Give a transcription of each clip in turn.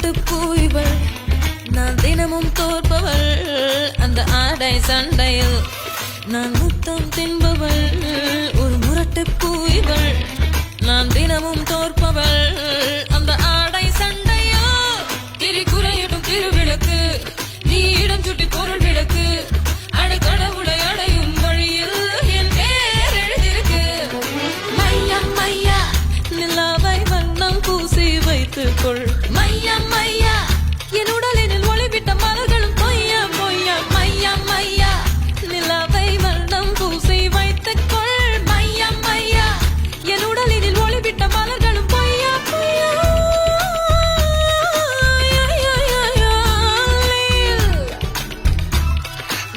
முரட்டு பூய்வள் நான் தினமும் தோற்பவள் அந்த ஆடை சண்டையில் நான் முத்தம் தின்பவள் ஒரு முரட்டு பூய்வள் நான் தினமும் தோற்பவள் அந்த ஆடை சண்டையோ திரி குறையிடும் திருவிளக்கு நீ இடம் சுட்டி பொருள் விளக்கு அடை கடவுளை அடையும் வழியில் என் பேர் எழுதிருக்கு மையா மையா நிலாவை வண்ணம் பூசி வைத்துக்கொள் மையா மையா என் உடலினில் ஒளிவிட்ட மலர்களும் பொய்யா பொய்யா மையா மையா நிலாவை வண்ணம் பூசி வைத்துக்கொள் மையா மையா என் உடலினில் ஒளிவிட்ட மலர்களும் பொய்யா பொய்யா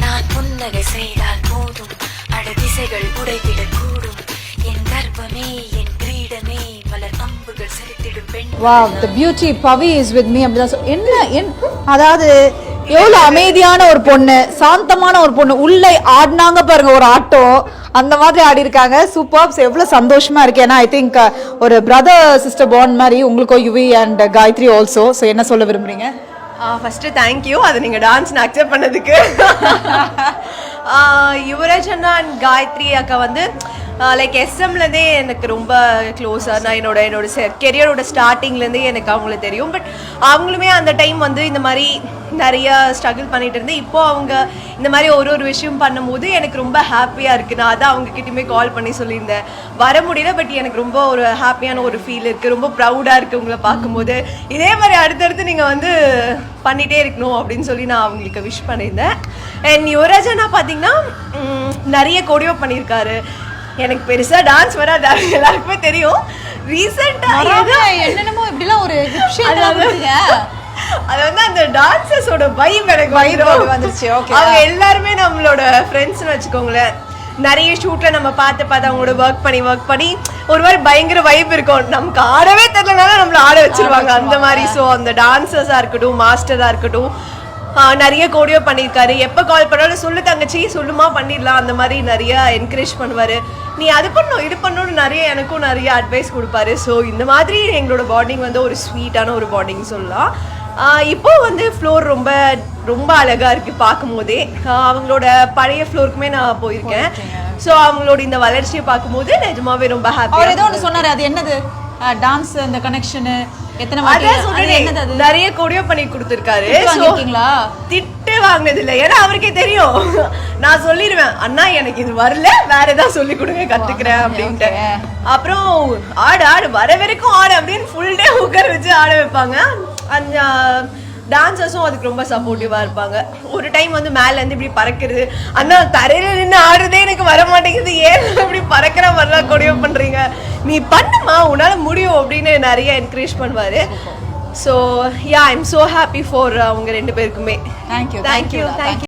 நான் புன்னகை செய்தால் போதும் அட திசைகள் உடைத்திடக் கூடும் என் கர்ப்பமே என் கிரீடமே மலர் அம்புகள் செலுத்திடும் பெண் Wow, the beauty Pavi is with me. அதாவது எவ்வளவு அமைதியான ஒரு பொண்ணு, சாந்தமான ஒரு பொண்ணு, உள்ளே ஆடினாங்க பாருங்க ஒரு ஆட்டோ, அந்த மாதிரி ஆடி இருக்காங்க. சூப்பர், எவ்வளவு சந்தோஷமா இருக்கு. ஏன்னா ஐ திங்க் ஒரு பிரதர் சிஸ்டர் பாண்ட் மாதிரி உங்களுக்கும் Yuvi and Gayathri also. So என்ன சொல்ல விரும்புறீங்க? ஃபர்ஸ்ட் தேங்க்யூ அது நீங்கள் டான்ஸ் அக்செப்ட் பண்ணதுக்கு. யுவராஜ் அண்ணா அண்ட் காயத்ரி அக்கா வந்து லைக் எஸ்எம்லேருந்தே எனக்கு ரொம்ப க்ளோஸாக நான் என்னோட கெரியரோட ஸ்டார்டிங்லேருந்தே எனக்கு அவங்கள தெரியும். பட் அவங்களுமே அந்த டைம் வந்து இந்த மாதிரி நிறைய ஸ்ட்ரகிள் பண்ணிட்டு இருந்தேன். இப்போ அவங்க இந்த மாதிரி ஒரு விஷயம் பண்ணும்போது எனக்கு ரொம்ப ஹாப்பியாக இருக்குது. நான் அதான் அவங்ககிட்டயுமே கால் பண்ணி சொல்லியிருந்தேன், வர முடியல பட் எனக்கு ரொம்ப ஒரு ஹாப்பியான ஒரு ஃபீல் இருக்குது, ரொம்ப ப்ரௌடாக இருக்குது உங்களை பார்க்கும்போது. இதே மாதிரி அடுத்தடுத்து நீங்கள் வந்து பண்ணிகிட்டே இருக்கணும் அப்படின்னு சொல்லி நான் அவங்களுக்கு விஷ் பண்ணியிருந்தேன். அண்ட் யுவராஜ் அண்ணா பார்த்தீங்கன்னா நிறைய கோடியோ பண்ணியிருக்காரு. எனக்கு பெருசா டான்ஸ் வராது, எல்லாருக்குமே தெரியும். ரீசெண்டா என்னென்னமோ இப்படிலாம் ஒரு அது வந்து அந்த டான்சர்ஸோட வைப் எனக்கு வந்துருச்சு. அவங்க எல்லாருமே நம்மளோட ஃப்ரெண்ட்ஸ்னு வச்சுக்கோங்களேன். நிறைய ஷூட்ல நம்ம பார்த்து அவங்களோட ஒர்க் பண்ணி ஒரு மாதிரி பயங்கர வைப் இருக்கும். நமக்கு ஆடவே தெரியலனாலும் நம்மள ஆட வச்சிருவாங்க அந்த மாதிரி. ஸோ அந்த டான்சர்ஸா இருக்கட்டும், மாஸ்டரா இருக்கட்டும், நிறைய கோடியோ பண்ணியிருக்காரு. எப்போ கால் பண்ணாலும் சொல்லு தங்கச்சி சொல்லுமா பண்ணிடலாம், அந்த மாதிரி நிறைய என்கரேஜ் பண்ணுவார். நீ அது பண்ணணும் இது பண்ணணும்னு நிறைய எனக்கும் நிறைய அட்வைஸ் கொடுப்பாரு. ஸோ இந்த மாதிரி எங்களோட பாண்டிங் வந்து ஒரு ஸ்வீட்டான ஒரு பாண்டிங் சொல்லலாம். இப்போ வந்து ஃப்ளோர் ரொம்ப ரொம்ப அழகாக இருக்குது பார்க்கும்போதே. அவங்களோட பழைய ஃப்ளோருக்குமே நான் போயிருக்கேன். ஸோ அவங்களோட இந்த வளர்ச்சியை பார்க்கும்போது நிஜமாவே ரொம்ப ஹாப்பி. ஏதோ ஒன்று சொன்னார், அது என்னது? டான்ஸ் அந்த கனெக்ஷன் நிறைய கோடியோ பண்ணி கொடுத்துருக்காரு. திட்டு வாங்கினது இல்லை, ஏன்னா அவருக்கே தெரியும். நான் சொல்லிடுவேன், அண்ணா எனக்கு இது வரல, வேற ஏதாவது சொல்லி கொடுங்க கத்துக்கிறேன் அப்படின்ட்டு. அப்புறம் ஆடு வர வரைக்கும் ஆடு அப்படின்னு ஃபுல் டே உட்கார வச்சு ஆட வைப்பாங்க. அந்த டான்சர்ஸும் அதுக்கு ரொம்ப சப்போர்ட்டிவாக இருப்பாங்க. ஒரு டைம் வந்து மேலேருந்து இப்படி பறக்கிறது, அண்ணா தரையில நின்று ஆடுறதே எனக்கு வர மாட்டேங்குது, ஏன் இப்படி பறக்கிற மாதிரிலாம் கொடியோ பண்ணுறீங்க, நீ பண்ணுமா உன்னால முடியும் அப்படின்னு நிறைய என்கரேஜ் பண்ணுவார். So yeah I am so happy for அவங்க ரெண்டு பேருக்குமே. தேங்க்யூ.